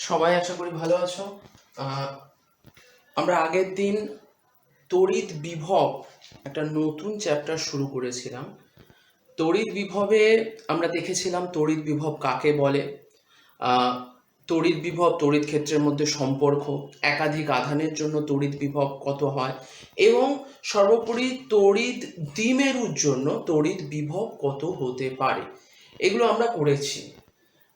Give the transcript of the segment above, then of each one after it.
সবাই আশা করি ভালো আছো। আমরা আগের দিন তড়িৎ বিভব একটা নতুন চ্যাপ্টার শুরু করেছিলাম। তড়িৎ বিভবে আমরা দেখেছিলাম তড়িৎ বিভব কাকে বলে, আহ, তড়িৎ বিভব তড়িৎ ক্ষেত্রের মধ্যে সম্পর্ক, একাধিক আধানের জন্য তড়িৎ বিভব কত হয় এবং সর্বোপরি তড়িৎ দ্বিমেরুর জন্য তড়িৎ বিভব কত হতে পারে, এগুলো আমরা করেছি।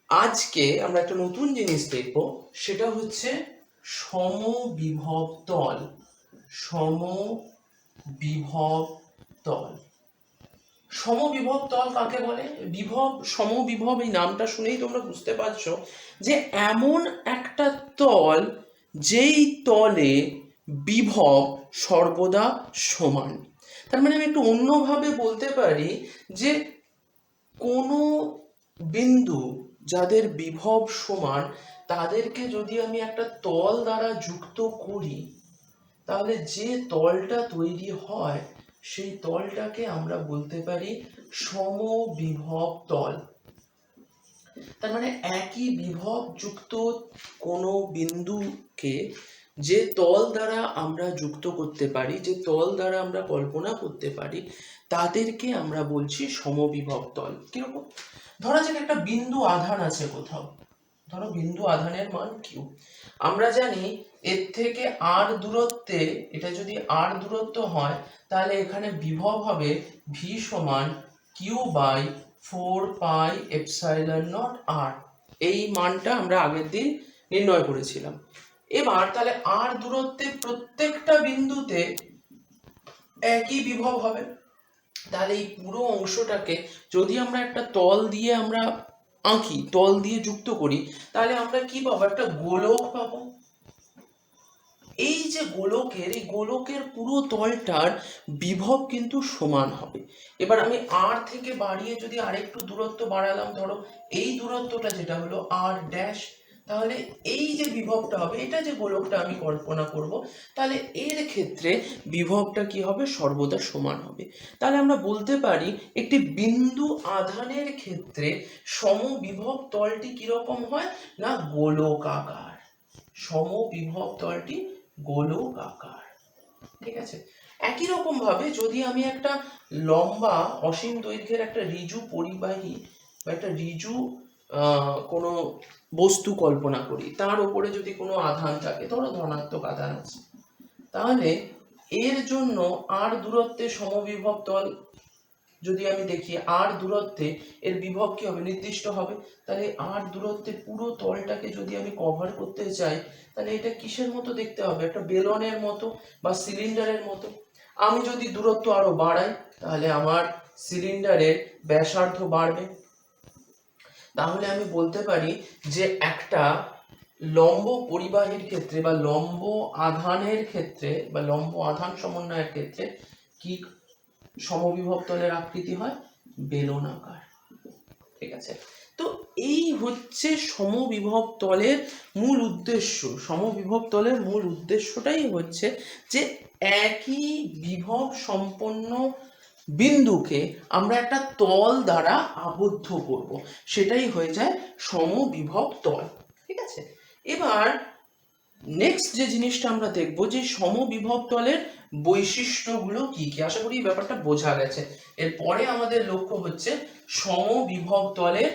আজকে আমরা একটা নতুন জিনিস দেখব, সেটা হচ্ছে সমবিভব তল। সমবিভব তল, সমবিভব তল কাকে বলে? বিভব, সমবিভব এই নামটা শুনেই তোমরা বুঝতে পারছো যে এমন একটা তল যেই তলে বিভব সর্বদা সমান। তার মানে আমি একটু অন্যভাবে বলতে পারি যে কোনো বিন্দু যাদের বিভব সমান তাদেরকে যদি আমি একটা তল দ্বারা যুক্ত করি, তাহলে যে তলটা তৈরি হয় সেই তলটাকে আমরা বলতে পারি সমবিভব তল। তার মানে একই বিভব যুক্ত কোনো বিন্দুকে যে তল দ্বারা আমরা যুক্ত করতে পারি, যে তল দ্বারা আমরা কল্পনা করতে পারি, তাদেরকে আমরা বলছি সমবিভব তল। কিরকম? ধরা যাক একটা বিন্দু আধান আছে কোথাও, ধরো বিন্দু আধানের মান কিউ। আমরা জানি এর থেকে আর দূরত্বে, এটা যদি আর দূরত্ব হয় তাহলে এখানে বিভব হবে ভি সমান Q by 4 pi epsilon naught R. এই মানটা আমরা আগের দিন নির্ণয় করেছিলাম। এবার তাহলে আর দূরত্বে প্রত্যেকটা বিন্দুতে একই বিভব হবে। তাহলে এই পুরো অংশটাকে যদি আমরা একটা তল দিয়ে আমরা আঁকি, তল দিয়ে যুক্ত করি, তাহলে আমরা কি পাবো? একটা গোলক পাবো। এই যে গোলকের, এই গোলকের পুরো তলটার বিভব কিন্তু সমান হবে। এবার আমি আর থেকে বাড়িয়ে যদি আরেকটু দূরত্ব বাড়ালাম, ধরো এই দূরত্বটা যেটা হলো আর ড্যাশ, তাহলে এই যে বিভবটা হবে, এটা যে গোলকটা আমি কল্পনা করব, তাহলে এর ক্ষেত্রে বিভবটা কি হবে? সর্বদা সমান হবে। তাহলে আমরা বলতে পারি একটি বিন্দু আধানের ক্ষেত্রে সমবিভব তলটি কিরকম হয় না, গোলকাকার। সমবিভব তলটি গোলক আকার। ঠিক আছে? একই রকম ভাবে যদি আমি একটা লম্বা অসীম দৈর্ঘ্যের একটা ঋজু পরিবাহী বা একটা ঋজু কোনো বস্তু কল্পনা করি, তার উপরে যদি কোনো আধান থাকে, ধরো ধনাত্মক আধান আছে, তাহলে এর জন্য আর দূরত্বে সমবিভব তল যদি আমি দেখি, আর দূরত্বে এর বিভব কি হবে? নির্দিষ্ট হবে। তাহলে আর দূরত্বে পুরো তলটাকে যদি আমি কভার করতে চাই, তাহলে এটা কিসের মতো দেখতে হবে? একটা বেলনের মতো বা সিলিন্ডারের মতো। আমি যদি দূরত্ব আরো বাড়াই, তাহলে আমার সিলিন্ডারের ব্যাসার্ধ বাড়বে। তাহলে আমি বলতে পারি যে একটা লম্ব পরিবাহীর ক্ষেত্রে বা লম্ব আধানের ক্ষেত্রে বা লম্ব আধান সমন্বয়ের ক্ষেত্রে কি সমবিভব তলের আকৃতি হয়? বেলনাকার। ঠিক আছে? তো এই হচ্ছে সমবিভব তলের মূল উদ্দেশ্য। সমবিভব তলের মূল উদ্দেশ্যটাই হচ্ছে যে একই বিভব সম্পন্ন বিন্দুকে আমরা একটা তল দ্বারা আবদ্ধ করব, সেটাই হয়ে যায় সমবিভব তল। ঠিক আছে? এবার নেক্সট যে জিনিসটা আমরা দেখব যে সমবিভব তলের বৈশিষ্ট্যগুলো কি কি। আশা করি এই ব্যাপারটা বোঝা গেছে। এরপরে আমাদের লক্ষ্য হচ্ছে সমবিভব তলের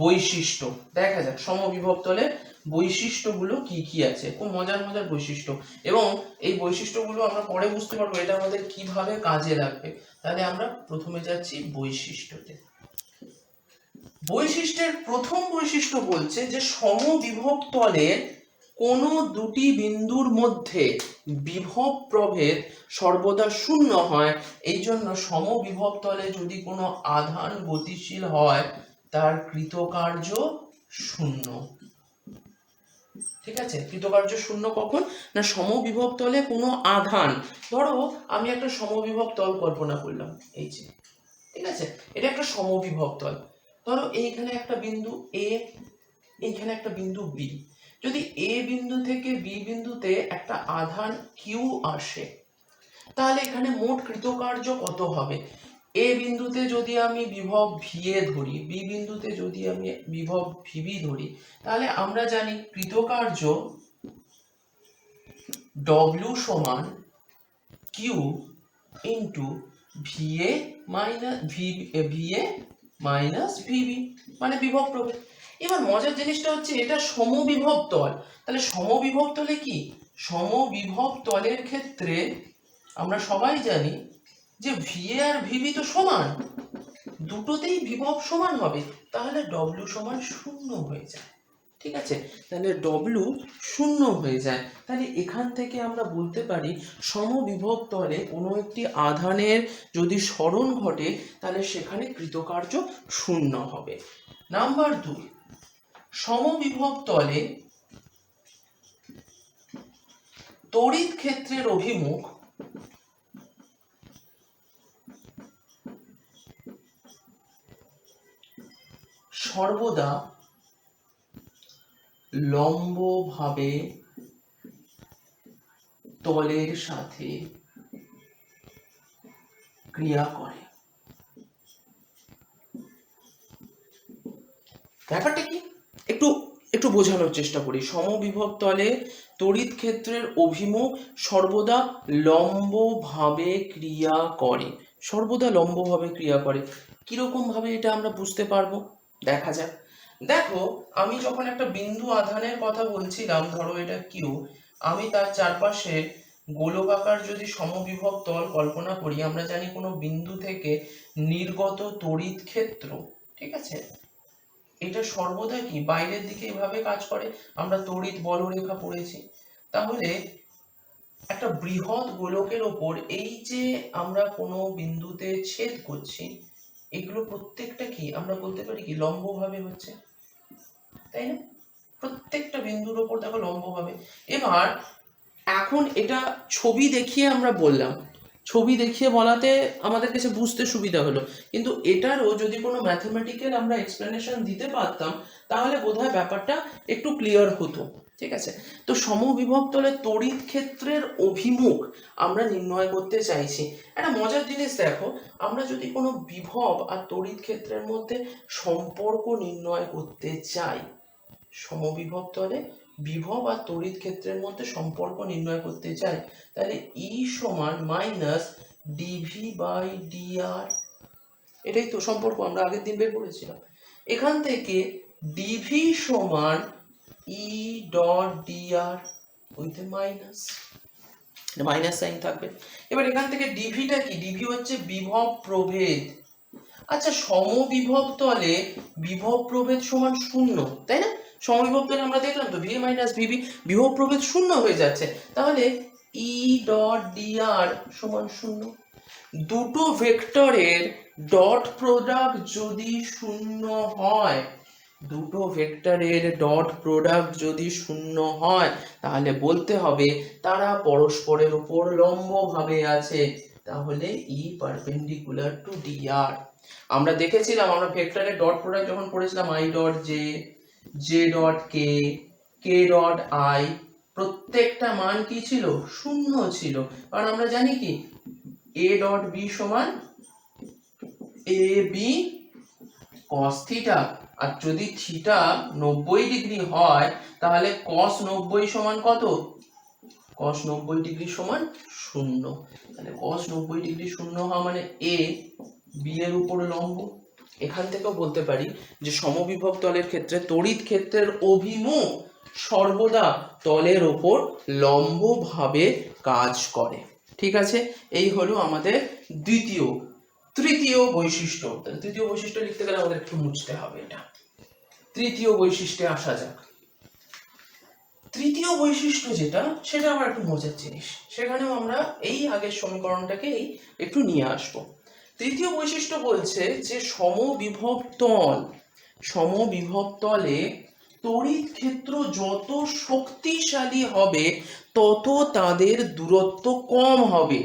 বৈশিষ্ট্য। দেখা যাক সমবিভব তলের বৈশিষ্ট্যগুলো কি কি আছে। খুব মজার মজার বৈশিষ্ট্য, এবং এই বৈশিষ্ট্যগুলো আমরা পরে বুঝতে পারবো এটা আমাদের কিভাবে কাজে লাগবে। তাহলে আমরা প্রথমে যাচ্ছি বৈশিষ্ট্যতে। বৈশিষ্ট্যের প্রথম বৈশিষ্ট্য বলছে যে সমবিভব তলের কোনো দুটি বিন্দুর মধ্যে বিভব প্রভেদ সর্বদা শূন্য হয়। এই জন্য সমবিভব তলে যদি কোনো আধান গতিশীল হয় তার কৃতকার্য শূন্য। ঠিক আছে? কৃতকার্য শূন্য কখন না, সমবিভব তলে কোনো আধান, ধরো আমি একটা সমবিভব তল কল্পনা করলাম, এই যে, ঠিক আছে, এটা একটা সমবিভব তল। ধরো এইখানে একটা বিন্দু এ, এইখানে একটা বিন্দু বি। যদি এ বিন্দু থেকে বি বিন্দুতে একটা আধান কিউ আসে, তাহলে এখানে মোট কৃতকার্য কত হবে? এ বিন্দুতে যদি আমি বিভব VA ধরি, বি বিন্দুতে যদি আমি বিভব VB ধরি, তাহলে আমরা জানি কৃতকার্য W সমান Q into VA minus VB, মানে বিভব প্রভেদ। এবার মজার জিনিসটা হচ্ছে এটা সমবিভব তল। তাহলে সমবিভব তলে কি, সমবিভব তলের ক্ষেত্রে আমরা সবাই জানি যে VA আর VB তো সমান, দুটোতেই বিভব সমান হবে, তাহলে W সমান 0 হয়ে যায়। ঠিক আছে, তাহলে W 0 হয়ে যায়। তাহলে এখান থেকে আমরা বলতে পারি সমবিভব তলে কোনো একটি আধানের যদি সরণ ঘটে তাহলে সেখানে কৃতকার্য 0 হবে। নাম্বার 2, সমবিভব তলে তড়িৎ ক্ষেত্রের অভিমুখ সর্বদা লম্বভাবে তলের সাথে ক্রিয়া করে। ব্যাপারটা কি একটু একটু বোঝানোর চেষ্টা করি। সমবিভব তলে তড়িৎ ক্ষেত্রের অভিমুখ সর্বদা লম্বভাবে ক্রিয়া করে, সর্বদা লম্বভাবে ক্রিয়া করে। কিরকম ভাবে এটা আমরা বুঝতে পারবো, দেখা যাক। দেখো, আমি যখন একটা বিন্দু আধানের কথা বলছিলাম, ধরো এটা কিউ, আমি তার চারপাশে গোলকাকার যদি সমবিভব তল কল্পনা করি, আমরা জানি কোনো বিন্দু থেকে নির্গত তড়িৎ ক্ষেত্র, ঠিক আছে, এটা সর্বদা কি বাইরের দিকে এভাবে কাজ করে। আমরা তড়িৎ বলরেখা পড়েছি। তাহলে একটা বৃহৎ গোলকের ওপর এই যে আমরা কোনো বিন্দুতে ছেদ করছি, এগুলো প্রত্যেকটা কি আমরা বলতে পারি কি লম্বভাবে হচ্ছে, তাই না? প্রত্যেকটা বিন্দুর ওপর দেখো লম্বভাবে। এবার এখন এটা ছবি দেখিয়ে আমরা বললাম, ছবি দেখিয়ে বলাতে আমাদের কাছে বুঝতে সুবিধা হলো, কিন্তু এটারও যদি কোনো ম্যাথমেটিক্যাল আমরা এক্সপ্লেনেশন দিতে পারতাম তাহলে বোধহয় ব্যাপারটা একটু ক্লিয়ার হতো। ঠিক আছে, তো সমবিভব তলে তড়িৎ ক্ষেত্রের অভিমুখ আমরা নির্ণয় করতে চাইছি। একটা মজার জিনিস দেখো, আমরা যদি কোনো বিভব আর তড়িৎ ক্ষেত্রের মধ্যে সম্পর্ক নির্ণয় করতে চাই, সমবিভব তলে বিভব আর তড়িৎ ক্ষেত্রের মধ্যে সম্পর্ক নির্ণয় করতে চাই, তাহলে E সমান মাইনাস ডিভি বাই ডিআর, এটাই তো সম্পর্ক আমরা আগের দিন বের করেছিলাম। এখান থেকে ডিভি সমান E dot d r with minus, minus sign থাকবে। এবার এখান থেকে ডিভিটা কি, ডিভি হচ্ছে বিভব প্রভেদ। আচ্ছা, সমবিভব তলে বিভব প্রভেদ সমান 0, তাই না? সমবিভব তলে আমরা দেখলাম তো VA মাইনাস VB, বিভব প্রভেদ 0 হয়ে যাচ্ছে, তাহলে E ডট ডিআর সমান 0। দুটো ভেক্টরের ডট প্রোডাক্ট যদি 0 হয়, দুটো ভেক্টরের ডট প্রোডাক্ট যদি 0 হয়, তাহলে বলতে হবে তারা পরস্পরের উপর লম্বভাবে আছে, তাহলে E পারপেন্ডিকুলার টু ডিআর। আমরা দেখেছিলাম, আমরা ভেক্টরের ডট প্রোডাক্ট যখন পড়েছিলাম I dot J, J dot K, K dot I, প্রত্যেকটা মান কি ছিল, 0 ছিল। কারণ আমরা জানি কি এ ডট বি সমান এ বি কস থিটা, আর যদি থিটা 90 ডিগ্রি হয় তাহলে কস 90 সমান কত, কস 90 ডিগ্রি সমান 0। তাহলে কস 90 ডিগ্রি 0 হওয়া মানে এ বি এর উপর লম্ব। এখান থেকেও বলতে পারি যে সমবিভব তলের ক্ষেত্রে তড়িৎ ক্ষেত্রের অভিমুখ সর্বদা তলের ওপর লম্বভাবে কাজ করে। ঠিক আছে, এই হলো আমাদের তৃতীয় বৈশিষ্ট্য। তৃতীয় বৈশিষ্ট্য লিখতে গেলে আমাদের একটু মুছতে হবে এটা। তৃতীয় বৈশিষ্ট্যে আসা যাক। তৃতীয় বৈশিষ্ট্য যেটা, সেটা আবার একটু মজার জিনিস, সেখানেও আমরা এই আগের সমীকরণটাকে একটু নিয়ে আসবো। তৃতীয় বৈশিষ্ট্য বলছে যে সমবিভব তলে তড়িৎ ক্ষেত্র যত শক্তিশালী হবে তত তাদের দূরত্ব কম হবে।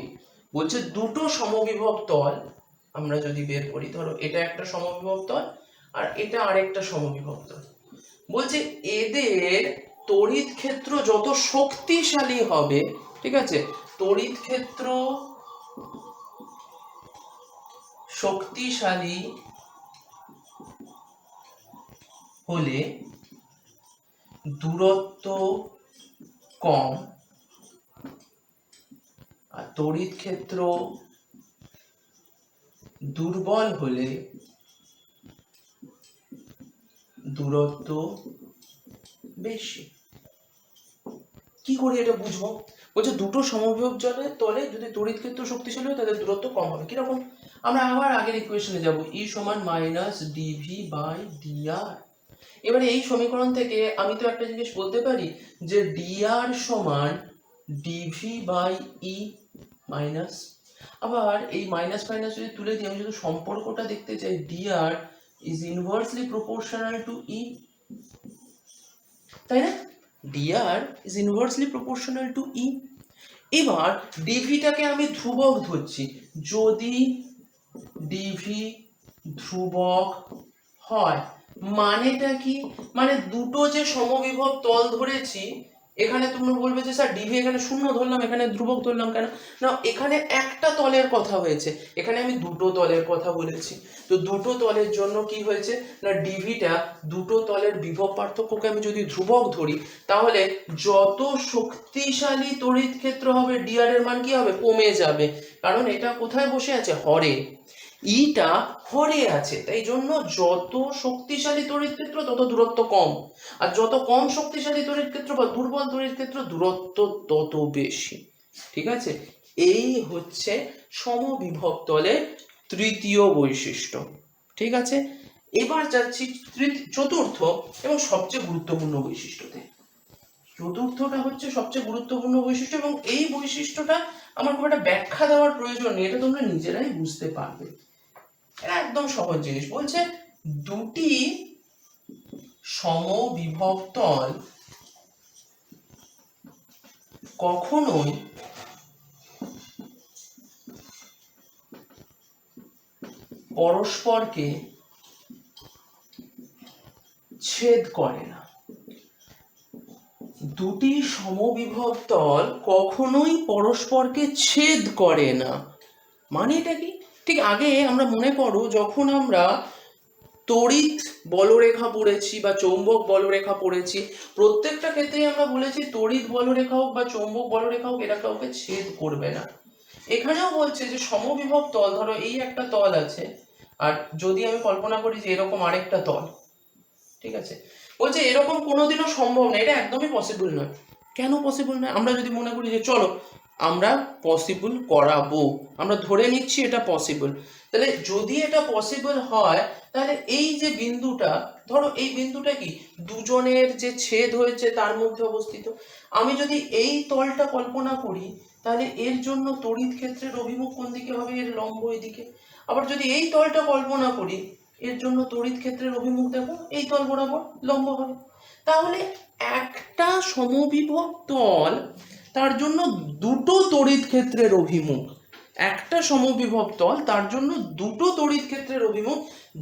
বলছে দুটো সমবিভব তল আমরা যদি বের করি, ধরো এটা একটা সমবিভব তল আর এটা আরেকটা সমবিভব তল, বলছে এদের তড়িৎ ক্ষেত্র যত শক্তিশালী হবে, ঠিক আছে, তড়িৎ ক্ষেত্র শক্তিশালী হলে দূরত্ব কম আর তড়িৎ ক্ষেত্র দুর্বল হলে দূরত্ব বেশি। কি করে এটা বুঝবো? বলছে দুটো সমবিভব তলে যদি তড়িৎ ক্ষেত্র শক্তিশালী হয় তাদের দূরত্ব কম হবে। কিরকম? আমরা আবার আগের ইকুয়েশনে যাব, ই সমান মাইনাস ডিভি বাই ডিআর। এবারে এই সমীকরণ থেকে আমি তো একটা জিনিস বলতে পারি যে ডিআর সমান ডিভি বাই ই মাইনাস, আবার এই মাইনাস মাইনাস যদি তুলে দিই, আমি যদি সম্পর্কটা দেখতে চাই, DR is inversely proportional to E, তাই না? dr is inversely proportional to e। এবার dvটাকে আমি ধ্রুবক ধরছি, যদি dv ধ্রুবক হয় মানেটা কি? মানে দুটো যে সমবিভব তল ধরেছি, এখানে তুমি বলবে যে স্যার ডিভি এখানে শূন্য ধরলাম, এখানে ধ্রুবক ধরলাম কেন? না, এখানে একটা তলের কথা হয়েছে, এখানে আমি দুটো তলের কথা বলেছি। তো দুটো তলের জন্য কি হয়েছে না, ডিভিটা দুটো তলের বিভব পার্থক্যকে আমি যদি ধ্রুবক ধরি, তাহলে যত শক্তিশালী তড়িৎ ক্ষেত্র হবে ডিআর এর মান কি হবে? কমে যাবে। কারণ এটা কোথায় বসে আছে? হরে। ইটা হরে আছে, তাই জন্য যত শক্তিশালী তড়িৎ ক্ষেত্র তত দূরত্ব কম, আর যত কম শক্তিশালী তড়িৎ ক্ষেত্র বা দুর্বল তড়িৎ ক্ষেত্র দূরত্ব তত বেশি। ঠিক আছে, এই হচ্ছে সমবিভব তলের তৃতীয় বৈশিষ্ট্য। ঠিক আছে, এবার যাচ্ছি চতুর্থ এবং সবচেয়ে গুরুত্বপূর্ণ বৈশিষ্ট্যতে। চতুর্থটা হচ্ছে সবচেয়ে গুরুত্বপূর্ণ বৈশিষ্ট্য, এবং এই বৈশিষ্ট্যটা আমার খুব একটা ব্যাখ্যা দেওয়ার প্রয়োজন নেই, এটা তোমরা নিজেরাই বুঝতে পারবে। একদম সহজ জিনিস। বলছে দুটি সমবিভব তল কখনোই পরস্পরকে ছেদ করে না। দুটি সমবিভব তল কখনোই পরস্পরকে ছেদ করে না। মানে এটা কি? ঠিক আগে আমরা মনে করো যখন আমরা তড়িৎ বলরেখা পড়েছি বা চৌম্বক বলরেখা পড়েছি, প্রত্যেকটা ক্ষেত্রেই আমরা বলেছি তড়িৎ বলরেখা হোক বা চৌম্বক বলরেখা হোক এরা কাউকে ছেদ করবে না। এখানেও বলছে যে সমবিভব তল, ধরো এই একটা তল আছে, আর যদি আমি কল্পনা করি যে এরকম আরেকটা তল, ঠিক আছে, বলছে এরকম কোনোদিনও সম্ভব না, এটা একদমই পসিবল নয়। কেন পসিবল নয়? আমরা যদি মনে করি যে চলো আমরা পসিবল করাবো, আমরা ধরে নিচ্ছি এটা পসিবল, তাহলে যদি এটা পসিবল হয় তাহলে এই যে বিন্দুটা, ধরো এই বিন্দুটা কি দুজনের যে ছেদ হয়েছে তার মধ্যে অবস্থিত। আমি যদি এই তলটা কল্পনা করি তাহলে এর জন্য তড়িৎ ক্ষেত্রের অভিমুখ কোন দিকে হবে? এর লম্ব এদিকে। আবার যদি এই তলটা কল্পনা করি, এর জন্য তড়িৎ ক্ষেত্রের অভিমুখ দেখো এই তল বরাবর লম্ব হবে। তাহলে একটা সমবিভব তল, তার জন্য দুটো তড়িৎ ক্ষেত্রের অভিমুখ, একটা সমবিভব তল তার জন্য দুটো তড়িৎ ক্ষেত্রের অভিমুখ,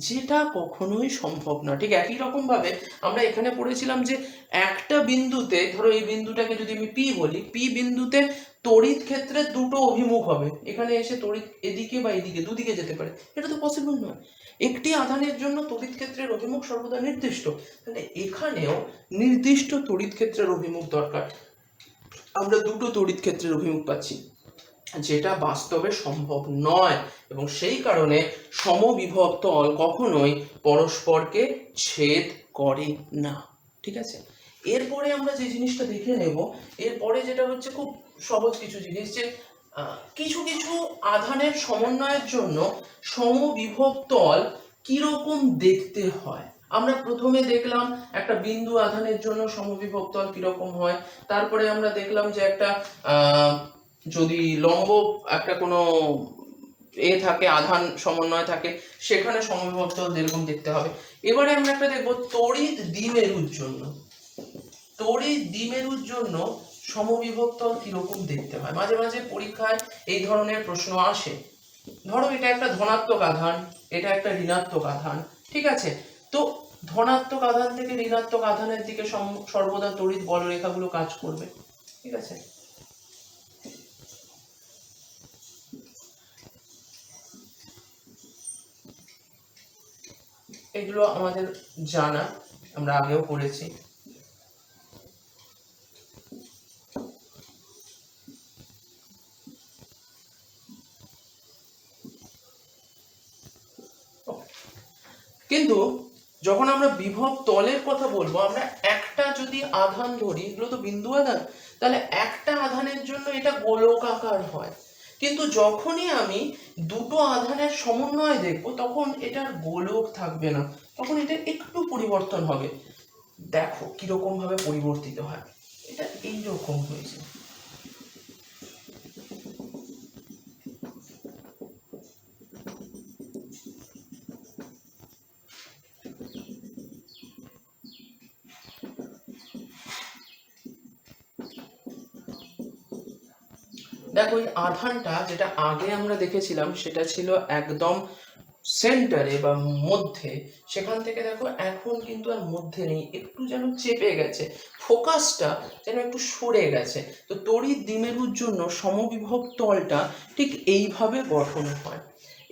যেটা কখনোই সম্ভব না। ঠিক একই রকম ভাবে আমরা এখানে পড়েছিলাম যে একটা বিন্দুতে, ধরো এই বিন্দুটাকে যদি আমি পি বলি, পি বিন্দুতে তড়িৎ ক্ষেত্রের দুটো অভিমুখ হবে, এখানে এসে তড়িৎ এদিকে বা এদিকে দুদিকে যেতে পারে, এটা তো পসিবল নয়। একটি আধানের জন্য তড়িৎ ক্ষেত্রের অভিমুখ সর্বদা নির্দিষ্ট, তাহলে এখানেও নির্দিষ্ট তড়িৎ ক্ষেত্রের অভিমুখ দরকার। আমরা দুটো তড়িৎ ক্ষেত্রের অভিমুখ পাচ্ছি, যেটা বাস্তবে সম্ভব নয়, এবং সেই কারণে সমবিভব তল কখনোই পরস্পরকে ছেদ করে না। ঠিক আছে, এরপরে আমরা যে জিনিসটা দেখে নেব, এরপরে যেটা হচ্ছে খুব সহজ কিছু জিনিস, যে কিছু কিছু আধানের সমন্বয়ের জন্য সমবিভব তল কিরকম দেখতে হয়। আমরা প্রথমে দেখলাম একটা বিন্দু আধানের জন্য সমবিভব তল কিরকম হয়, তারপরে আমরা দেখলাম যে একটা যদি লম্ব একটা কোনো থাকে, আধান সমন্বয় থাকে, সেখানে সমবিভব তল এরকম দেখতে হবে। এবারে আমরা একটা দেখবো তড়িৎ দ্বিমেরুর জন্য। তড়িৎ দ্বিমেরুর জন্য সমবিভব তল কিরকম দেখতে হয়। মাঝে মাঝে পরীক্ষায় এই ধরনের প্রশ্ন আসে। ধরো এটা একটা ধনাত্মক আধান, এটা একটা ঋণাত্মক আধান, ঠিক আছে, তো ধনাত্মক আধান থেকে ঋণাত্মক আধানের দিকে সর্বদা তড়িৎ বলরেখাগুলো কাজ করবে। ঠিক আছে, এগুলো আমাদের জানা, আমরা আগেও করেছি। কিন্তু যখন আমরা বিভব তলের কথা বলবো, আমরা একটা যদি আধান ধরি, এগুলো তো বিন্দু আধান, তাহলে একটা আধানের জন্য এটা গোলকাকার হয়। কিন্তু যখনই আমি দুটো আধানের সমন্বয় দেখবো, তখন এটার গোলক থাকবে না, তখন এটা একটু পরিবর্তন হবে। দেখো কিরকম ভাবে পরিবর্তিত হয়, এটা এইরকম হয়েছে। দেখো এই আধানটা যেটা আগে আমরা দেখেছিলাম সেটা ছিল একদম সেন্টারে বা মধ্যে, সেখান থেকে দেখো এখন কিন্তু আর মধ্যে নেই, একটু যেন চেপে গেছে, ফোকাসটা যেন একটু সরে গেছে। তো তড়িৎ দ্বিমেরুর জন্য সমবিভব তলটা ঠিক এইভাবে গঠন হয়।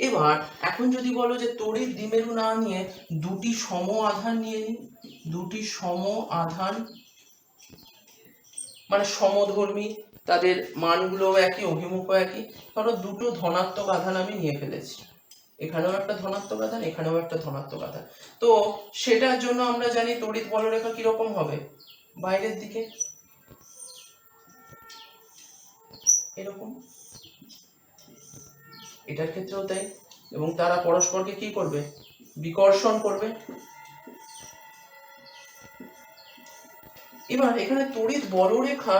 এবার এখন যদি বলো যে তড়িৎ দ্বিমেরু না নিয়ে দুটি সম আধান নিয়ে নিই, দুটি সম আধান মানে সমধর্মী, তাদের মানগুলো একই, অভিমুখও একই। ধরো দুটো ধনাত্মক আধান আমি নিয়ে ফেলেছি, এখানেও একটা ধনাত্মক আধান, এখানেও একটা ধনাত্মক আধান। তো সেটার জন্য আমরা জানি তড়িৎ বলরেখা কিরকম হবে, বাইরের দিকে এরকম, এটার ক্ষেত্রেও তাই। এবং তারা পরস্পরকে কি করবে, বিকর্ষণ করবে। এবার এখানে তড়িৎ বলরেখা,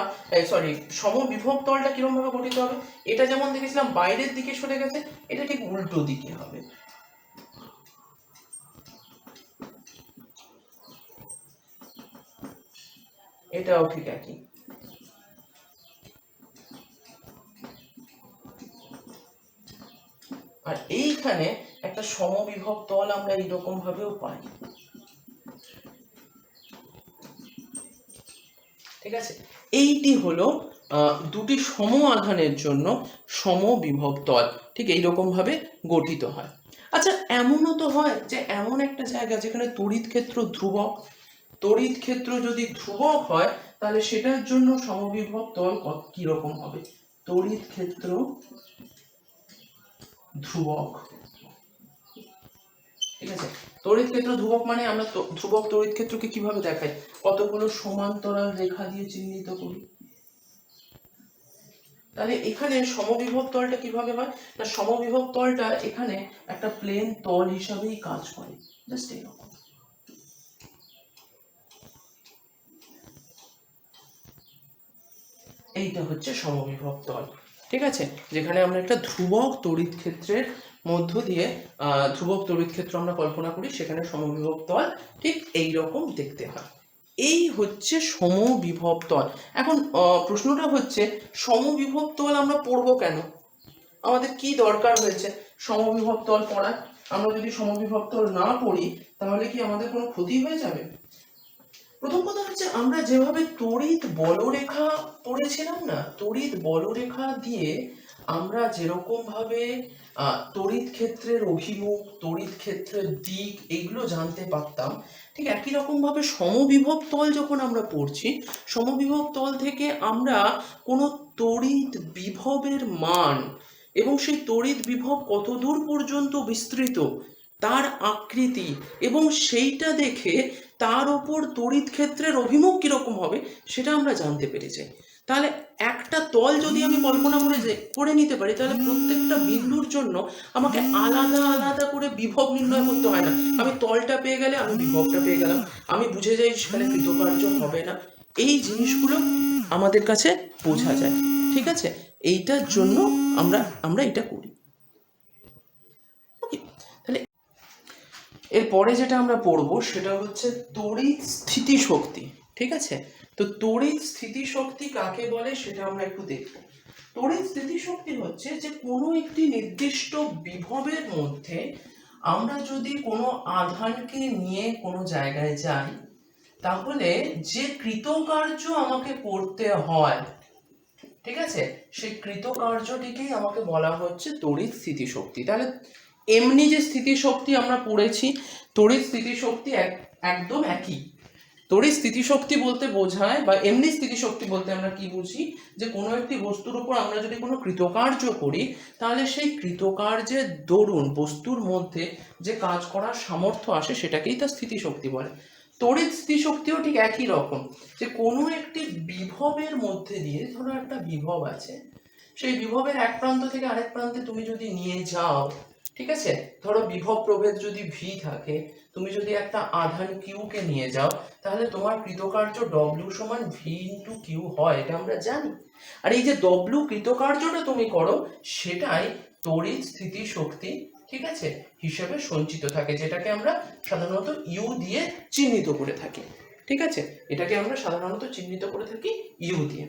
সরি, সমবিভব তলটা কিরকম ভাবে গঠিত হবে, এটা যেমন দেখেছিলাম বাইরের দিকে সরে গেছে, এটা ঠিক উল্টো দিকে হবে। এটাও ঠিক একই। আর এইখানে একটা সমবিভব তল আমরা এইরকম ভাবেও পাই, ঠিক আছে। এইটি হলো দুটি সম আধানের জন্য সমবিভব তল, ঠিক এইরকম ভাবে গঠিত হয়। আচ্ছা, এমনও তো হয় যে এমন একটা জায়গা যেখানে তড়িৎ ক্ষেত্র ধ্রুবক, তড়িৎ ক্ষেত্র যদি ধ্রুবক হয় তাহলে সেটার জন্য সমবিভব তল কিরকম হবে, তড়িৎ ক্ষেত্র ধ্রুবক, ঠিক আছে। তড়িৎ ক্ষেত্র ধ্রুবক মানে আমরা ধ্রুবক তড়িৎ ক্ষেত্রকে কিভাবে দেখাই, কতগুলো সমান্তরাল রেখা দিয়ে চিহ্নিত করি। তাহলে এখানে সমবিভব তলটা কিভাবে হয় না, সমবিভব তলটা এখানে একটা প্লেন তল হিসাবেই কাজ করে, জাস্ট এরকম। এইটা হচ্ছে সমবিভব তল, ঠিক আছে, যেখানে আমরা একটা ধ্রুবক তড়িৎ ক্ষেত্রের মধ্য দিয়ে ধ্রুবক তড়িৎ ক্ষেত্র আমরা কল্পনা করি, সেখানে সমবিভব তল ঠিক এইরকম দেখতে হয়। এই হচ্ছে সমবিভব তল। এখন প্রশ্নটা হচ্ছে সমবিভব তল আমরা পড়বো কেন, আমাদের কি দরকার হয়েছে সমবিভব তল পড়ার? আমরা যদি সমবিভব তল না পড়ি তাহলে কি আমাদের কোনো ক্ষতি হয়ে যাবে? প্রথম কথা হচ্ছে আমরা যেভাবে তড়িৎ বলরেখা পড়েছিলাম না, তড়িৎ বলরেখা দিয়ে আমরা যেরকম ভাবে তড়িৎ ক্ষেত্রের অভিমুখ, তড়িৎ ক্ষেত্রের দিক এগুলো জানতে পারতাম, ঠিক একই রকম ভাবে সমবিভব তল যখন আমরা পড়ছি, সমবিভব তল থেকে আমরা কোনো তড়িৎ বিভবের মান এবং সেই তড়িৎ বিভব কত দূর পর্যন্ত বিস্তৃত, তার আকৃতি, এবং সেইটা দেখে তার ওপর তড়িৎ ক্ষেত্রের অভিমুখ কিরকম হবে সেটা আমরা জানতে পেরে যাই। তাহলে একটা তল যদি আমি কল্পনা করে নিতে পারি, তাহলে প্রত্যেকটা বিন্দুর জন্য আমাকে আলাদা আলাদা করে বিভব নির্ণয় করতে হয় না, আমি তলটা পেয়ে গেলে আমি বিভবটা পেয়ে গেলাম, আমি বুঝে যাই সেখানে কৃতকার্য হবে না। এই জিনিসগুলো আমাদের কাছে বোঝা যায়, ঠিক আছে। এইটার জন্য আমরা আমরা এটা করি। তাহলে এরপরে যেটা আমরা পড়বো সেটা হচ্ছে তড়িৎ স্থিতিশক্তি, ঠিক আছে। তো তড়িৎ স্থিতিশক্তি কাকে বলে সেটা আমরা একটু দেখব। তড়িৎ স্থিতিশক্তি হচ্ছে যে কোনো একটি নির্দিষ্ট বিভবের মধ্যে আমরা যদি কোনো আধানকে নিয়ে কোনো জায়গায় যাই, তাহলে যে কৃতকার্য আমাকে করতে হয়, ঠিক আছে, সেই কৃতকার্যটিকেই আমাকে বলা হচ্ছে তড়িৎ স্থিতিশক্তি। তাহলে এমনি যে স্থিতিশক্তি আমরা পড়েছি, তড়িৎ স্থিতিশক্তি একদম একই। তড়িৎ স্থিতিশক্তি বলতে বোঝায়, বা এমনি স্থিতিশক্তি বলতে আমরা কি বুঝি, যে কোনো একটি বস্তুর উপর আমরা যদি কোনো কৃতকার্য করি, তাহলে সেই কৃতকার্যের দরুন বস্তুর মধ্যে যে কাজ করার সামর্থ্য আসে সেটাকেই তার স্থিতিশক্তি বলে। তড়িৎ স্থিতিশক্তিও ঠিক একই রকম, যে কোনো একটি বিভবের মধ্যে দিয়ে, ধরো একটা বিভব আছে, সেই বিভবের এক প্রান্ত থেকে আরেক প্রান্তে তুমি যদি নিয়ে যাও, ঠিক আছে, ধরো বিভব প্রভেদ যদি ভি থাকে, তুমি যদি একটা আধান কিউ কে নিয়ে যাও, তাহলে তোমার কৃতকার্য ডব্লিউ সমান ভি ইন্টু কিউ হয়, এটা আমরা জানি। আর এই যে ডব্লিউ কৃতকার্যটা তুমি করো, সেটাই তড়িৎ স্থিতিশক্তি, ঠিক আছে, হিসেবে সঞ্চিত থাকে, যেটাকে আমরা সাধারণত ইউ দিয়ে চিহ্নিত করে থাকি। ঠিক আছে, এটাকে আমরা সাধারণত চিহ্নিত করে থাকি ইউ দিয়ে।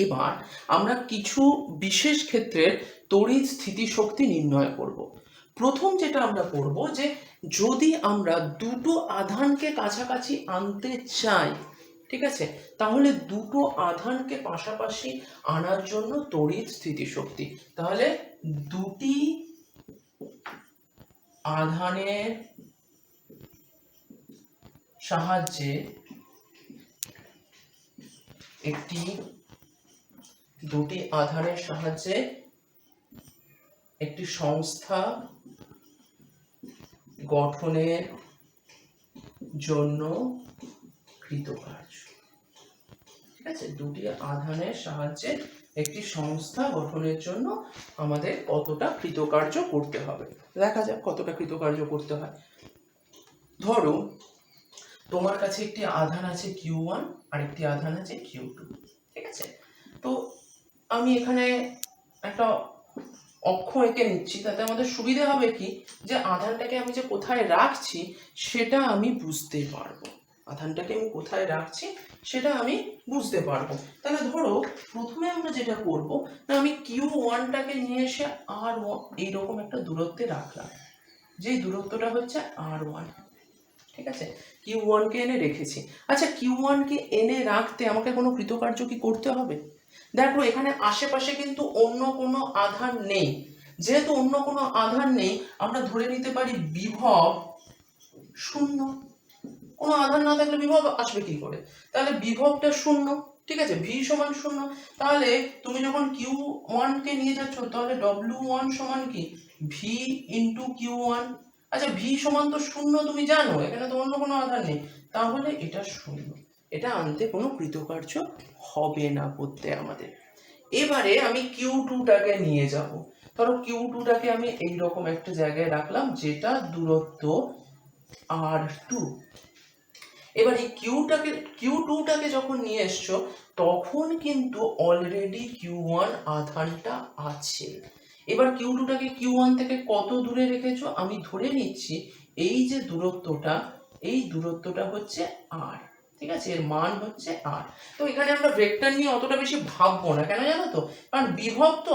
এবার আমরা কিছু বিশেষ ক্ষেত্রের তড়িৎ স্থিতিশক্তি নির্ণয় করব। প্রথম যেটা আমরা করব, যে যদি আমরা দুটো আধানকে কাছাকাছি আনতে চাই, ঠিক আছে, তাহলে দুটো আধানকে পাশাপাশি আনার জন্য তড়িৎ স্থিতিশক্তি, তাহলে দুটি আধানের সাহায্যে একটি সংস্থা গঠনের জন্য কৃতকার্য। ঠিক আছে, দুটি আধানের সাহায্যে একটি সংস্থা গঠনের জন্য আমাদের কতটা কৃতকার্য করতে হবে, দেখা যাক কতটা কৃতকার্য করতে হয়। ধরো তোমার কাছে একটি আধান আছে Q1 আর একটি আধান আছে Q2, ঠিক আছে। তো আমি এখানে একটা অক্ষ এঁকে নিচ্ছি, তাতে আমাদের সুবিধা হবে কি, যে আধানটাকে আমি যে কোথায় রাখছি সেটা আমি বুঝতে পারবো, তাহলে ধরো প্রথমে আমরা যেটা করব, না আমি Q1টাকে নিয়ে এসে R1 এইরকম একটা দূরত্বে রাখলাম, যে দূরত্বটা হচ্ছে R1, ঠিক আছে, Q1 কে এনে রেখেছি। আচ্ছা, Q1 কে এনে রাখতে আমাকে কোনো কৃতকার্য কি করতে হবে? দেখো এখানে আশেপাশে কিন্তু অন্য কোনো আধান নেই, যেহেতু অন্য কোনো আধান নেই, আমরা ধরে নিতে পারি বিভব শূন্য। কোনো আধান না থাকলে বিভব আসবে কি করে? তাহলে বিভবটা শূন্য, ঠিক আছে, ভি সমান শূন্য। তাহলে তুমি যখন Q1 কে নিয়ে যাচ্ছ, তাহলে W1 সমান কি ভি ইন্টু Q1। আচ্ছা, ভি সমান তো শূন্য, তুমি জানো এখানে তো অন্য কোনো আধান নেই, তাহলে এটা শূন্য, এটা আনতে কোনো কৃতকার্য হবে না করতে আমাদের। এবারে আমি Q2টাকে নিয়ে যাব, ধরো Q2টাকে আমি এইরকম একটা জায়গায় রাখলাম, যেটা দূরত্ব R2। এবার এই Q2টাকে যখন নিয়ে এসছো, তখন কিন্তু অলরেডি Q1 আধানটা আছে। এবার Q2টাকে Q1 থেকে কত দূরে রেখেছো? আমি ধরে নিচ্ছি এই যে দূরত্বটা, এই দূরত্বটা হচ্ছে R, ঠিক আছে, এর মান হচ্ছে R। তো এখানে আমরা ভেক্টর নিয়ে অতটা বেশি ভাববো না, কেন জানো তো, কারণ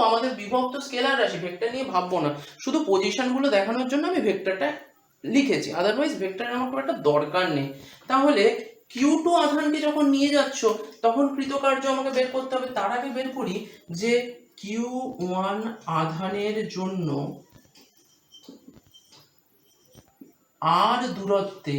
আমাদের বিভব তো স্কেলার রাশি, ভেক্টর নিয়ে ভাববো না, শুধু পজিশনগুলো দেখানোর জন্য আমি ভেক্টরটা লিখেছি, আদারওয়াইজ ভেক্টরের আমার খুব একটা দরকার নেই। তাহলে Q2 আধানকে যখন নিয়ে যাচ্ছ, তখন কৃতকার্য আমাকে বের করতে হবে। তার আগে বের করি যে Q1 আধানের জন্য R দূরত্বে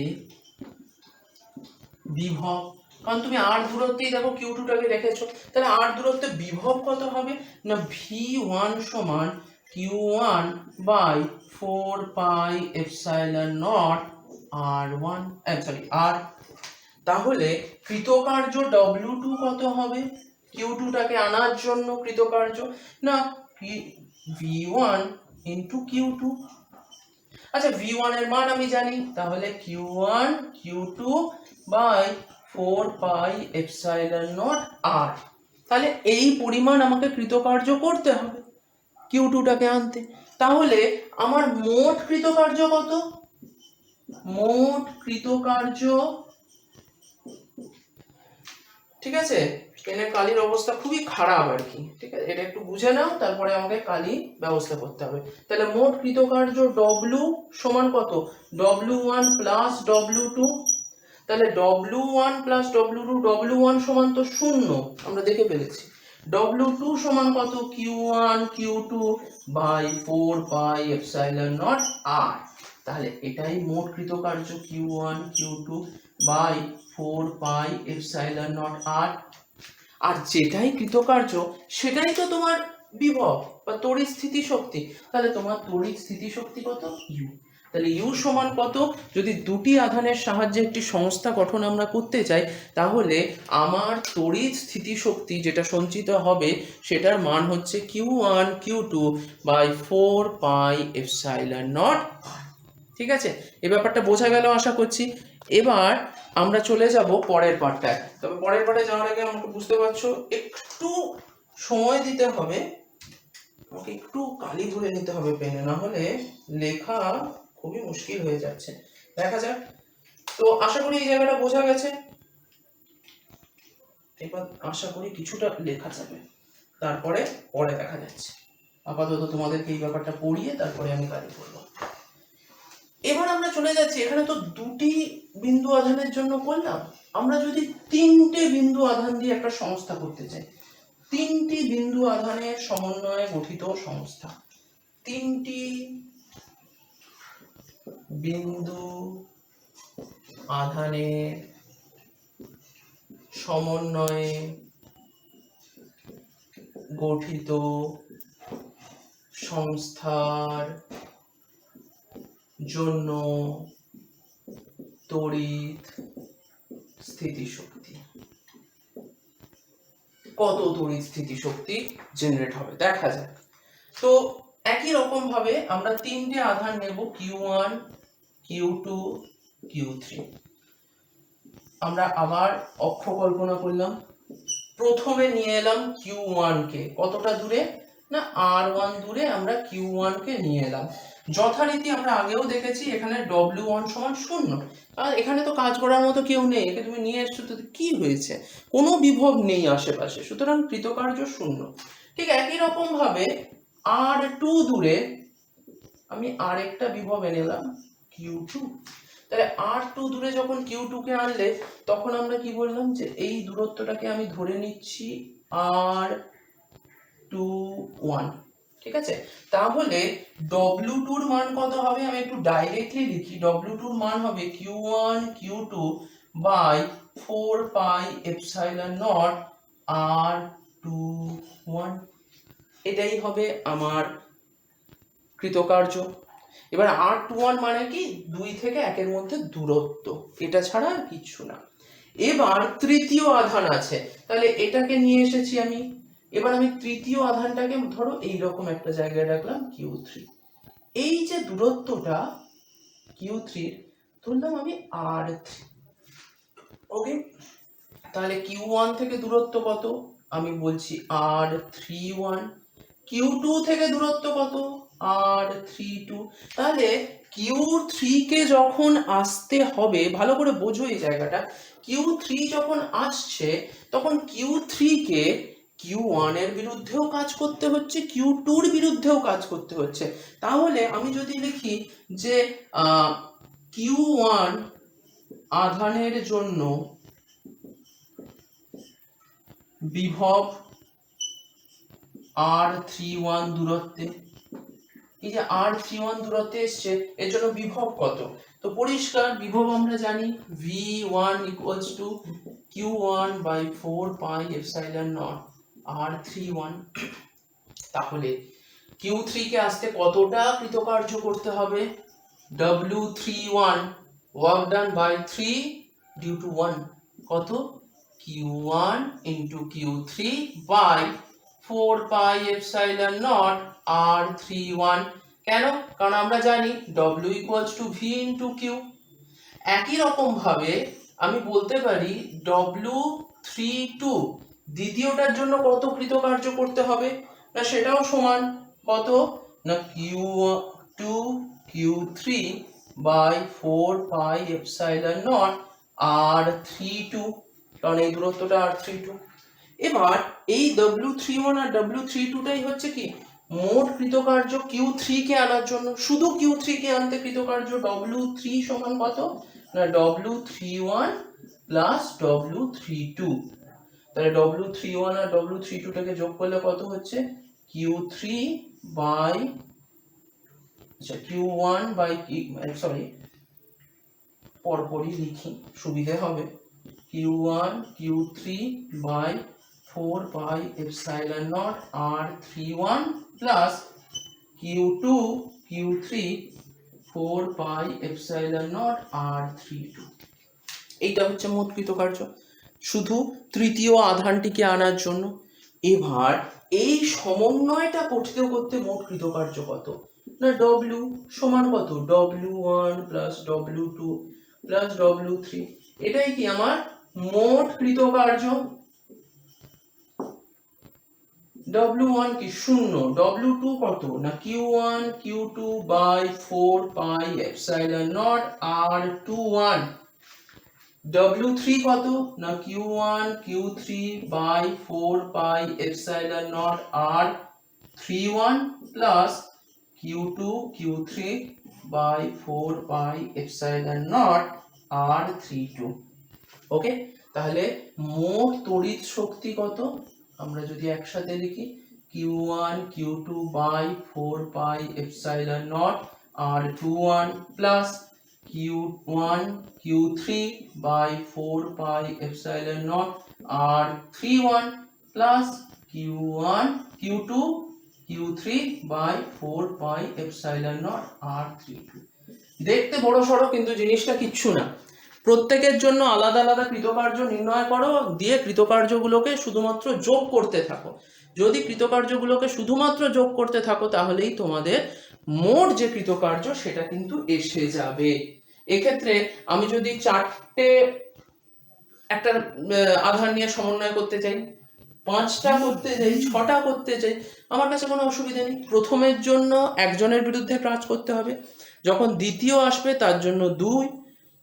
বিভব, কারণ তুমি R দূরত্বেই দেখো Q2টাকে রেখেছো, তাহলে R দূরত্বে বিভব কত হবে না, V1 সমান Q1 by 4 pi epsilon naught R1, R। তাহলে কৃতকার্য W2 কত হবে Q2টাকে আনার জন্য কৃতকার্য, না V1 ইন্টু Q2। আচ্ছা, V1 এর মান আমি জানি, তাহলে Q1 Q2 by 4 pi epsilon naught R। তাহলে এই পরিমাণ আমাকে কৃতকার্য করতে হবে Q2টাকে আনতে। তাহলে আমার মোট কৃতকার্য কত? মোট কৃতকার্য, ঠিক আছে, পেনের কালির অবস্থা খুবই খারাপ আর কি, ঠিক আছে, এটা একটু বুঝে নাও, তারপরে আমাকে কালি ব্যবস্থা করতে হবে। তাহলে মোট কৃতকার্য W সমান কত, W1 প্লাস W2। তাহলে W1 প্লাস W2, W1 সমান তো শূন্য, আমরা দেখে ফেলেছি, W2 সমান কত, Q1 Q2 by 4 pi epsilon naught R। তাহলে এটাই মোট কৃতকার্য Q1 Q2 by 4 pi epsilon naught R। আর যেটাই কৃতকার্য সেটাই তো তোমার বিভব বা তড়িৎ স্থিতিশক্তি। তাহলে তোমার তড়িৎ স্থিতিশক্তি কত, ইউ। তাহলে ইউ সমান কত, যদি দুটি আধানের সাহায্যে একটি সংস্থা গঠন আমরা করতে চাই, তাহলে আমার তড়িৎ স্থিতিশক্তি যেটা সঞ্চিত হবে সেটার মান হচ্ছে Q1 Q2 by 4 pi epsilon not. ঠিক আছে, এই ব্যাপারটা বোঝা গেল আশা করছি। এবার আমরা চলে যাব পরের পার্টটায়। তবে পরের পার্টে যাওয়ার আগে আমাকে বুঝতে পারছো একটু সময় দিতে হবে, আমাকে একটু কালি ধরে নিতে হবে পেনে, না হলে লেখা খুবই মুশকিল হয়ে যাচ্ছে। দেখা যাক। তো আশা করি এই জায়গাটা বোঝা গেছে। এবার আশা করি কিছুটা লেখা যাবে, তারপরে পরে দেখা যাচ্ছে। আপাতত তোমাদেরকে এই ব্যাপারটা পড়িয়ে তারপরে আমি কালি করবো। এবার আমরা চলে যাচ্ছি, এখানে তো দুটি বিন্দু আধানের জন্য করলাম, আমরা যদি তিনটে বিন্দু আধান দিয়ে একটা সংস্থা করতে চাই, তিনটি বিন্দু আধানের সমন্বয়ে গঠিত সংস্থা, তিনটি বিন্দু আধানের সমন্বয়ে গঠিত সংস্থার জন্য তড়িৎ স্থিতিশক্তি, কত তড়িৎ স্থিতিশক্তি জেনারেট হবে দেখা যাক। তো একই রকম ভাবে আমরা তিনটে আধান নেব, Q1 Q2 Q3। আমরা আবার অক্ষ কল্পনা করলাম, প্রথমে নিয়ে এলাম Q1 কে, কতটা দূরে না R1 দূরে আমরা Q1 কে নিয়ে এলাম। যথারীতি আমরা আগেও দেখেছি এখানে W1 সমান 0, আর এখানে তো কাজ করার মতো কেউ নেই, একে তুমি নিয়ে এসছো তো কি হয়েছে, কোনো বিভব নেই আশেপাশে, সুতরাং কৃতকার্য 0। ঠিক একই রকম ভাবে R2 দূরে আমি আরেকটা বিভব এনে এলাম Q2। তাহলে R2 দূরে যখন Q2 কে আনলে তখন আমরা কি বললাম যে এই দূরত্বটাকে আমি ধরে নিচ্ছি R21। ঠিক আছে, তাহলে W2 এর মান কত হবে, আমি একটু ডাইরেক্টলি লিখি, W2 এর মান হবে Q1 Q2 by 4 pi epsilon naught R21। এটাই হবে আমার কৃতকার্য। এবার R21 মানে কি, 2 থেকে 1 এর মধ্যে দূরত্ব, এটা ছাড়া আর কিছু না। এবার তৃতীয় আধান আছে, তাহলে এটাকে নিয়ে এসেছি আমি। এবার আমি তৃতীয় আধানটাকে ধরো এইরকম একটা জায়গায় রাখলাম Q3। এই যে দূরত্বটা Q3 ধরলাম আমি R3। ওকে, তাহলে Q1 থেকে দূরত্ব কত, আমি বলছি R31। Q2 থেকে দূরত্ব কত, R32। তাহলে Q3 কে যখন আসতে হবে, ভালো করে বোঝো এই জায়গাটা, Q3 যখন আসছে তখন Q3 কে Q1 এর বিরুদ্ধেও কাজ করতে হচ্ছে, Q2 এর বিরুদ্ধেও কাজ করতে হচ্ছে। তাহলে আমি যদি লিখি যে Q1 আধানের জন্য বিভব R31 দূরত্বে, এই যে R31 দূরত্বে এসছে এর জন্য বিভব কত, তো পরিষ্কার বিভব আমরা জানি V1 equals to Q1 by 4 pi epsilon naught R31। তাহলে Q3 কে আসতে কতটা কৃতকার্য করতে হবে, W31 work done by 3 due to 1, কত Q1 into Q3 by 4 pi epsilon naught R31। কেন, কারণ আমরা জানি W equals to V into Q। একই রকম ভাবে আমি বলতে পারি W32 দ্বিতীয়টার জন্য কত কৃতকার্য করতে হবে, না সেটাও সমান কত, না Q2 Q3 by 4 pi epsilon naught R32, কারণ এই দূরত্বটা R32। এবার এই W31 আর W32 টাই হচ্ছে কি মোট কৃতকার্য Q3 কে আনার জন্য। শুধু Q3 কে আনতে কৃতকার্য W3 সমান কত, না W31 প্লাস W32। তাহলে W31 আর W32 টাকে যোগ করলে কত হচ্ছে Q3 by Q1 bye sorry পরপরই লিখি সুবিধে হবে, Q1 Q3 by 4 pi epsilon naught R31 plus Q2 Q3 4 pi epsilon naught R32। এইটা হচ্ছে মোট কৃতকার্য শুধু তৃতীয় আধানটিকে আনার জন্য। এবার এই সমন্বয়টা করতে করতে মোট কৃতকার্য কত না W সমান কত W1 plus W2 plus W3, এটাই কি আমার মোট কৃতকার্য। W1 কি শূন্য, W2 কত না Q1 Q2 by 4 pi epsilon naught R21, W3 কত না Q1 Q3 by 4 pi epsilon naught R31 plus Q2 Q3 by 4 pi epsilon naught R32। Okay, তাহলে মোট তড়িৎ শক্তি কত আমরা যদি একসাথে লিখি Q1 Q2 by 4 pi epsilon naught R21 plus Q1 Q3 by 4 pi epsilon naught R31 plus Q1 Q2 Q3 by 4 pi epsilon naught R32। দেখতে বড় সড়ো কিন্তু জিনিসটা কিচ্ছু না, প্রত্যেকের জন্য আলাদা আলাদা কৃতকার্য নির্ণয় করো, দিয়ে কৃতকার্যগুলোকে শুধুমাত্র যোগ করতে থাকো। যদি কৃতকার্যগুলোকে শুধুমাত্র যোগ করতে থাকো তাহলেই তোমাদের মোট যে কৃতকার্য সেটা কিন্তু এসে যাবে। এক্ষেত্রে আমি যদি চারটে একটা আধান নিয়ে সমন্বয় করতে চাই, 5টা করতে চাই, 6টা করতে চাই, আমার কাছে কোনো অসুবিধা নেই। প্রথমের জন্য একজনের বিরুদ্ধে কাজ করতে হবে, যখন দ্বিতীয় আসবে তার জন্য 2,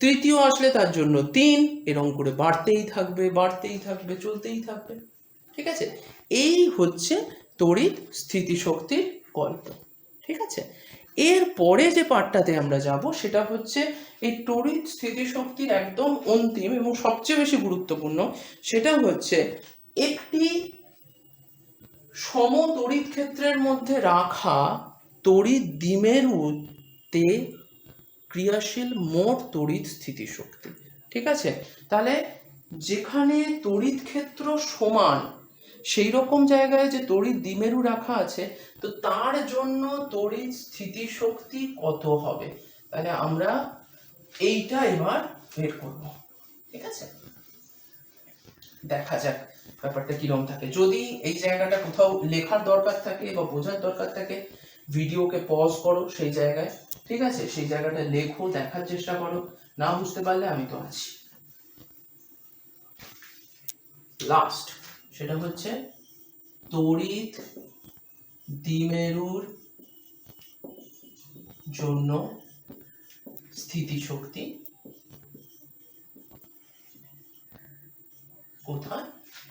তৃতীয় আসলে তার জন্য 3, এরকম করে বাড়তেই থাকবে বাড়তেই থাকবে চলতেই থাকবে। ঠিক আছে, এই হচ্ছে তড়িৎ স্থিতিশক্তির গল্প। ঠিক আছে, এর পরে যে পার্টটাতে আমরা যাব সেটা হচ্ছে এই তড়িৎ স্থিতিশক্তির একদম অন্তিম এবং সবচেয়ে বেশি গুরুত্বপূর্ণ, সেটা হচ্ছে একটি সম তড়িৎ ক্ষেত্রের মধ্যে রাখা তড়িৎ দ্বিমেরুতে ক্রিয়াশীল মোট তড়িৎ স্থিতিশক্তি। ঠিক আছে, তাহলে যেখানে তড়িৎ ক্ষেত্র সমান সেই রকম জায়গায় যে তড়িৎ দ্বিমেরু রাখা আছে, তো তার জন্য তড়িৎ স্থিতিশক্তি কত হবে, তাহলে আমরা এইটা এবার বের করব। ঠিক আছে, দেখা যাক ব্যাপারটা কিরকম থাকে। যদি এই জায়গাটা কোথাও লেখার দরকার থাকে বা বোঝার দরকার থাকে, ভিডিওকে পজ করো সেই জায়গায়। ঠিক আছে, সেই জায়গাটা লেখো, দেখার চেষ্টা করো, না বুঝতে পারলে আমি তো আছি। লাস্ট সেটা হচ্ছে তড়িৎ দ্বিমেরুর জন্য স্থিতিশক্তি কোথায়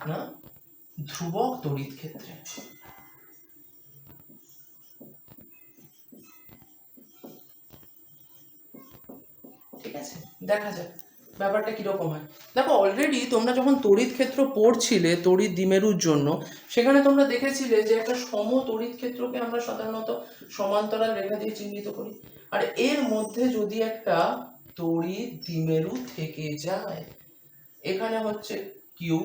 না ধ্রুবক তড়িৎ ক্ষেত্রে। ঠিক আছে, দেখা যাক ব্যাপারটা কিরকম হয়। দেখো অলরেডি তোমরা যখন তড়িৎ ক্ষেত্র পড়ছিলে তড়িৎ দ্বিমেরুর জন্য, সেখানে তোমরা দেখেছিলে যে একটা সম তড়িৎ ক্ষেত্রকে আমরা সাধারণত সমান্তরাল রেখা দিয়ে চিহ্নিত করি, আর এর মধ্যে যদি একটা তড়িৎ দ্বিমেরু থেকে যায়, এখানে হচ্ছে কিউ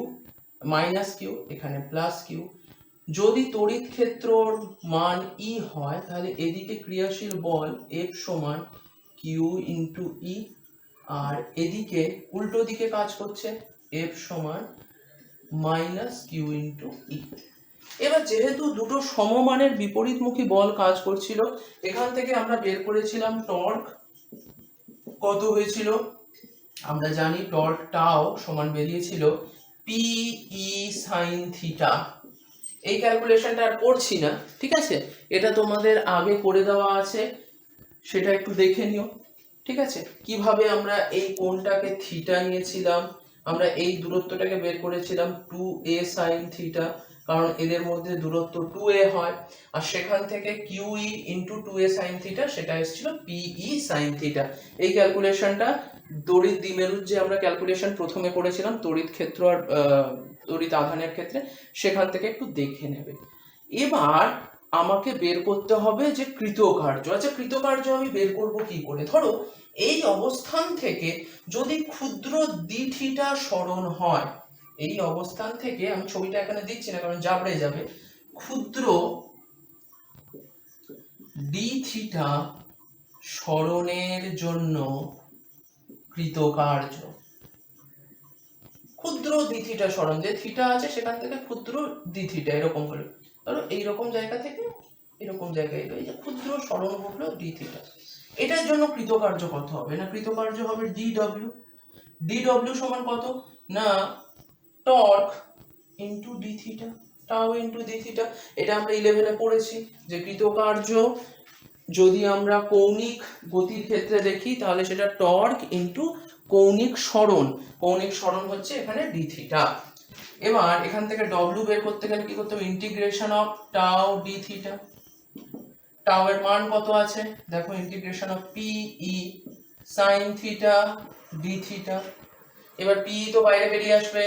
মাইনাস কিউ, এখানে প্লাস কিউ, যদি তড়িৎ ক্ষেত্রর মান ই হয় তাহলে এদিকে ক্রিয়াশীল বল F সমান কিউ ইন্টু ই, আর এদিকে উল্টো দিকে কাজ করছে F সমান মাইনাস কিউ ইন্টু ই। এবার যেহেতু দুটো সমমানের বিপরীতমুখী বল কাজ করছিল, এখান থেকে আমরা বের করেছিলাম টর্ক কত হয়েছিল, আমরা জানি টর্ক টাও সমান বেরিয়েছিল পি ই সাইন থিটা। এই ক্যালকুলেশনটা আর করছি না, ঠিক আছে, এটা তোমাদের আগে করে দেওয়া আছে, সেটা একটু দেখে নিও। ঠিক আছে, কিভাবে আমরা এই কোণটাকে থিটা নিয়েছিলাম, আমরা এই দূরত্বটাকে বের করেছিলাম 2a sin থিটা, কারণ এদের মধ্যে দূরত্ব 2a হয়, আর সেখান থেকে QE into 2a sin theta সেটা এসেছিল PE sin থিটা। এই ক্যালকুলেশনটা তড়িৎ দ্বিমেরুর যে আমরা ক্যালকুলেশন প্রথমে করেছিলাম তড়িৎ ক্ষেত্র আর তড়িৎ আধানের ক্ষেত্রে, সেখান থেকে একটু দেখে নেবে। এবার আমাকে বের করতে হবে যে কৃতকার্য। আচ্ছা, কৃতকার্য আমি বের করব কি করে? ধরো এই অবস্থান থেকে যদি ক্ষুদ্র ডি থিটা সরণ হয়, এই অবস্থান থেকে, আমি ছবিটা এখানে দিচ্ছি না কারণ জাবড়ে যাবে, ক্ষুদ্র ডি থিটা সরণের জন্য কৃতকার্য, ক্ষুদ্র ডি থিটা সরণ, যে থিটা আছে সেখান থেকে ক্ষুদ্র ডি থিটা এরকম হলো, ধরো এইরকম জায়গা থেকে এরকম জায়গায় এলো, এই যে ক্ষুদ্র সরণ হলো ডি থিটা, এটার জন্য কৃতকার্য কত হবে? না কৃতকার্য হবে ডি ডব্লিউ। ডি ডব্লিউ সমান কত? না টর্ক ইন্টু ডি থিটা, টাও ইন্টু ডি থিটা। এটা আমরা 11-এ পড়েছি যে কৃতকার্য যদি আমরা কৌণিক গতির ক্ষেত্রে দেখি তাহলে সেটা টর্ক ইন্টু কৌণিক সরণ, কৌণিক সরণ হচ্ছে এখানে ডি থিটা। এবার এখান থেকে ডব্লিউ বের করতে গেলে কি করতে হবে? ইন্টিগ্রেশন অফ টাও ডি থিটা। টাও এর মান কত আছে দেখো, integration of P E sine theta D theta. এবার পি তো বাইরে বেরিয়ে আসবে,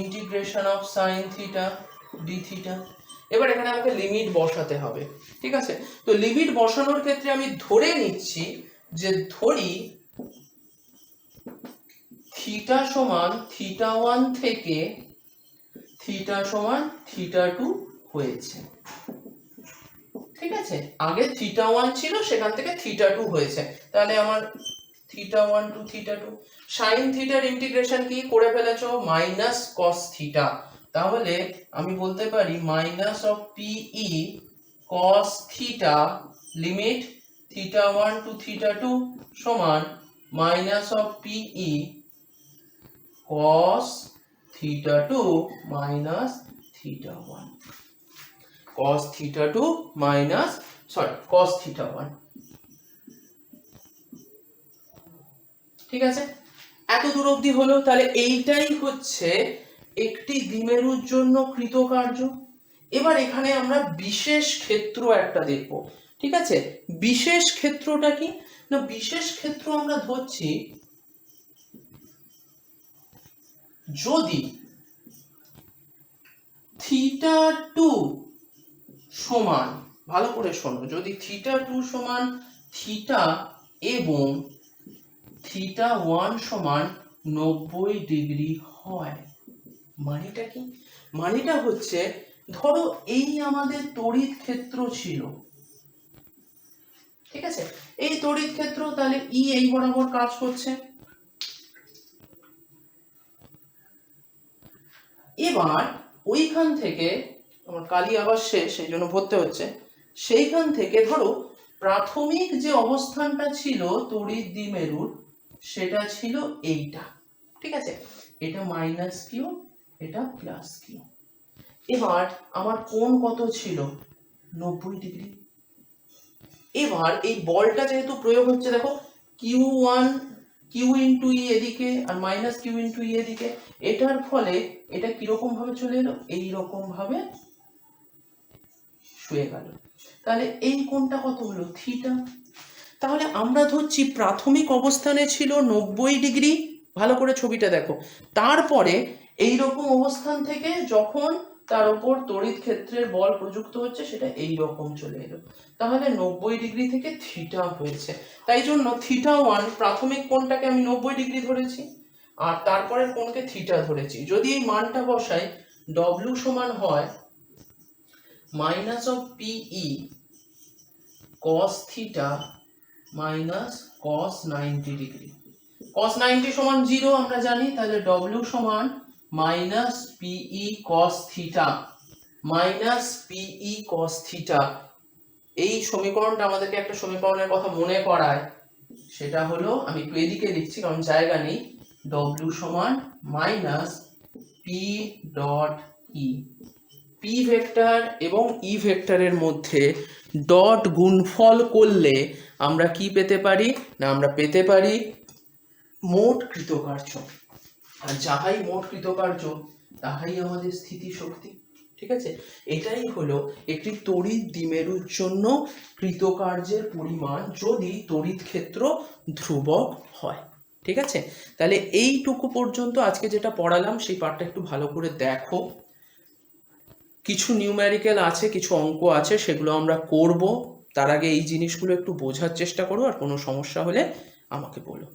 integration of sine theta D theta. এবার এখানে আমাকে লিমিট বসাতে হবে, ঠিক আছে? তো লিমিট বসানোর ক্ষেত্রে আমি ধরে নিচ্ছি যে ধরি থিটা সমান থিটা 1 থেকে থিটা সমান থিটা 2 হয়েছে, ঠিক আছে? আগে থিটা 1 ছিল, সেখান থেকে থিটা 2 হয়েছে, তাহলে আমার থিটা 1 টু থিটা 2। সাইন থিটার ইন্টিগ্রেশন কি করে ফেলেছো? Minus cos theta. তাহলে আমি বলতে পারি minus of P E cos theta limit theta 1 to theta 2 সমান minus of P E cos theta 2 minus theta 1, cos theta 2 minus cos theta 1, ঠিক আছে? এত দূর অবধি হলো। তাহলে এইটাই হচ্ছে একটি দ্বিমেরুর জন্য কৃতকার্য। এবার এখানে আমরা বিশেষ ক্ষেত্র একটা দেখব, ঠিক আছে? বিশেষ ক্ষেত্রটা কি? না বিশেষ ক্ষেত্র আমরা ধরছি যদি থিটা 2 সমান, ভালো করে শোনো, যদি থিটা 2 সমান থিটা এবং থিটা 1 সমান 90 ডিগ্রি হয়, মানেটা কি? মানেটা হচ্ছে ধরো এই আমাদের তড়িৎ ক্ষেত্র ছিল, ঠিক আছে? এই তড়িৎ ক্ষেত্র, তাহলে ই এই বরাবর কাজ করছে। এবার ওইখান থেকে, আমার কালি আবার শেষ সেই জন্য ভরতে হচ্ছে, সেইখান থেকে ধরো প্রাথমিক যে অবস্থানটা ছিল তড়িৎ দ্বিমেরুর সেটা ছিল এইটা, ঠিক আছে? এটা মাইনাস কিউ, এটা প্লাস কিউ। এবার আমার কোণ কত ছিল? 90 ডিগ্রি। এবার এই বলটা যেহেতু প্রয়োগ হচ্ছে, দেখো কিউ1 কিউ ইন্টু ই এদিকে আর মাইনাস কিউ ইন্টু ই এদিকে, এটার ফলে এটা কিরকম ভাবে চলে এলো? এইরকম ভাবে শুয়ে গেল। তাহলে এই কোণটা কত হলো? থিটা। তাহলে আমরা ধরছি প্রাথমিক অবস্থানে ছিল 90 ডিগ্রি, ভালো করে ছবিটা দেখো, তারপরে এই রকম অবস্থান থেকে যখন তার উপর তড়িৎ ক্ষেত্রের বল প্রযুক্ত হচ্ছে সেটা এই রকম চলে এলো, তাহলে 90 ডিগ্রি থেকে থিটা হয়েছে। তাই জন্য থিটা 1 প্রাথমিক কোণটাকে আমি 90 ডিগ্রি ধরেছি আর তারপরের কোণকে থিটা ধরেছি। যদি এই মানটা বসাই, ডব্লিউ সমান হয় minus of P E cos theta minus cos 90 degree. cos 90 সমান 0 আমরা জানি, তাহলে w সমান minus P E cos theta minus P E cos theta. এই সমীকরণটা আমাদেরকে একটা সমীকরণের কথা মনে করায়, সেটা হলো, আমি একটু এদিকে লিখছি কারণ জায়গা নেই, w সমান minus P dot E. P vector এবং ই ভেক্টরের মধ্যে ডট গুণফল করলে আমরা কি পেতে পারি? না আমরা পেতে পারি মোট কৃতকার্য, আর যাহাই মোট কৃতকার্য তাহাই আমাদের স্থিতিশক্তি, ঠিক আছে? এটাই হলো একটি তড়িৎ দ্বিমেরুর জন্য কৃতকার্যের পরিমাণ যদি তড়িৎ ক্ষেত্র ধ্রুবক হয়। ঠিক আছে? তাহলে এইটুকু পর্যন্ত আজকে যেটা পড়ালাম সেই পার্টটা একটু ভালো করে দেখো। কিছু নিউম্যারিক্যাল আছে, কিছু অঙ্ক আছে, সেগুলো আমরা করব। তার আগে এই জিনিসগুলো একটু বোঝার চেষ্টা করো, আর কোনো সমস্যা হলে আমাকে বলো।